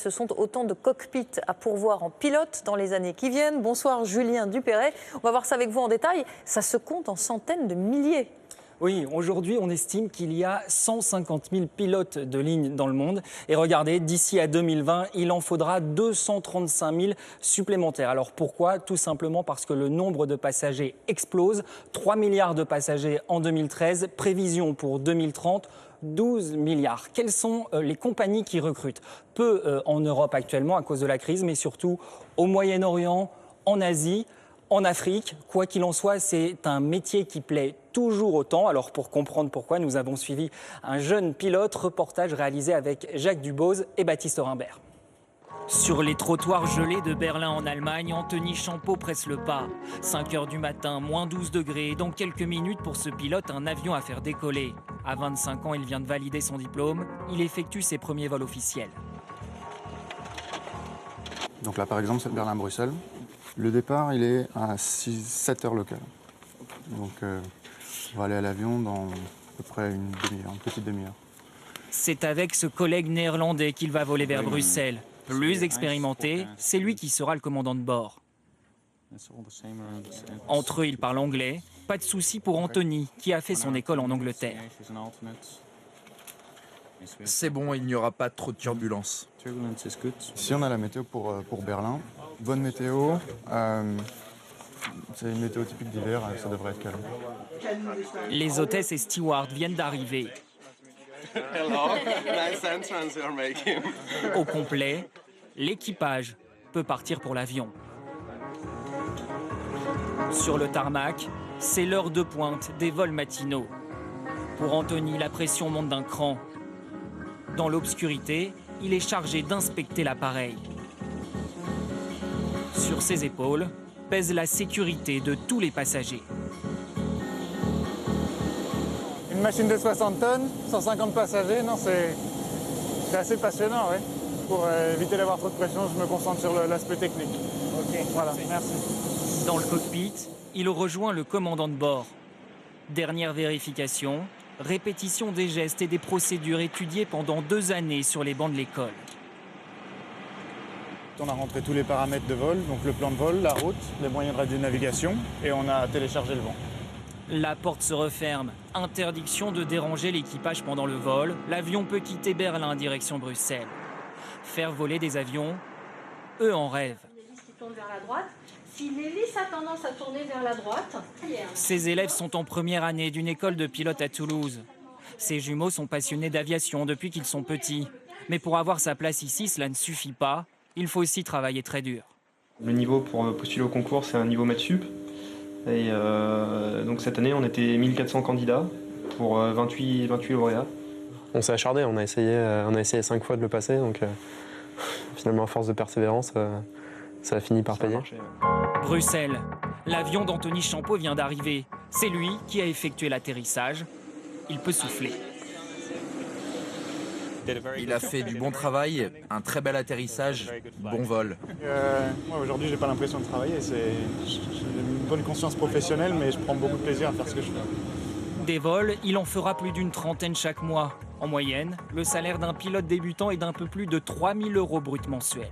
Ce sont autant de cockpits à pourvoir en pilote dans les années qui viennent. Bonsoir Julien Dupéret. On va voir ça avec vous en détail. Ça se compte en centaines de milliers. Oui, aujourd'hui, on estime qu'il y a 150 000 pilotes de ligne dans le monde. Et regardez, d'ici à 2020, il en faudra 235 000 supplémentaires. Alors pourquoi ? Tout simplement parce que le nombre de passagers explose. 3 milliards de passagers en 2013, prévision pour 2030. 12 milliards. Quelles sont les compagnies qui recrutent ? Peu en Europe actuellement à cause de la crise, mais surtout au Moyen-Orient, en Asie, en Afrique. Quoi qu'il en soit, c'est un métier qui plaît toujours autant. Alors pour comprendre pourquoi, nous avons suivi un jeune pilote, reportage réalisé avec Jacques Dubose et Baptiste Rimbert. Sur les trottoirs gelés de Berlin en Allemagne, Anthony Champeau presse le pas. 5 h du matin, moins 12 degrés. Dans quelques minutes, pour ce pilote, un avion à faire décoller. À 25 ans, il vient de valider son diplôme. Il effectue ses premiers vols officiels. Donc là, par exemple, c'est Berlin-Bruxelles. Le départ, il est à 7 heures locales. Donc on va aller à l'avion dans à peu près une demi-heure, une petite demi-heure. C'est avec ce collègue néerlandais qu'il va voler vers Bruxelles. Plus expérimenté, c'est lui qui sera le commandant de bord. Entre eux, ils parlent anglais. Pas de souci pour Anthony, qui a fait son école en Angleterre. C'est bon, il n'y aura pas trop de turbulences. Ici, on a la météo pour Berlin. Bonne météo. C'est une météo typique d'hiver, ça devrait être calme. Les hôtesses et stewards viennent d'arriver. Au complet, l'équipage peut partir pour l'avion. Sur le tarmac, c'est l'heure de pointe des vols matinaux. Pour Anthony, la pression monte d'un cran. Dans l'obscurité, il est chargé d'inspecter l'appareil. Sur ses épaules pèse la sécurité de tous les passagers. Une machine de 60 tonnes, 150 passagers, non, c'est assez passionnant, oui. Pour éviter d'avoir trop de pression, je me concentre sur l'aspect technique. Ok, voilà, merci. Dans le cockpit, il rejoint le commandant de bord. Dernière vérification, répétition des gestes et des procédures étudiées pendant 2 années sur les bancs de l'école. On a rentré tous les paramètres de vol, donc le plan de vol, la route, les moyens de radionavigation, et on a téléchargé le vent. La porte se referme. Interdiction de déranger l'équipage pendant le vol. L'avion peut quitter Berlin direction Bruxelles. Faire voler des avions, eux en rêvent. L'hélice qui tourne vers la droite. Si l'hélice a tendance à tourner vers la droite... Ces élèves sont en première année d'une école de pilote à Toulouse. Ces jumeaux sont passionnés d'aviation depuis qu'ils sont petits. Mais pour avoir sa place ici, cela ne suffit pas. Il faut aussi travailler très dur. Le niveau pour postuler au concours, c'est un niveau maths sup. Et donc cette année, on était 1400 candidats pour 28 lauréats. On s'est acharné, on a essayé 5 fois de le passer, donc finalement à force de persévérance, ça a fini par payer. Bruxelles, l'avion d'Anthony Champeau vient d'arriver. C'est lui qui a effectué l'atterrissage. Il peut souffler. Il a fait du bon travail, un très bel atterrissage, bon vol. Moi, aujourd'hui, j'ai pas l'impression de travailler. J'ai une bonne conscience professionnelle, mais je prends beaucoup de plaisir à faire ce que je fais. Des vols, il en fera plus d'une trentaine chaque mois. En moyenne, le salaire d'un pilote débutant est d'un peu plus de 3 000 € brut mensuels.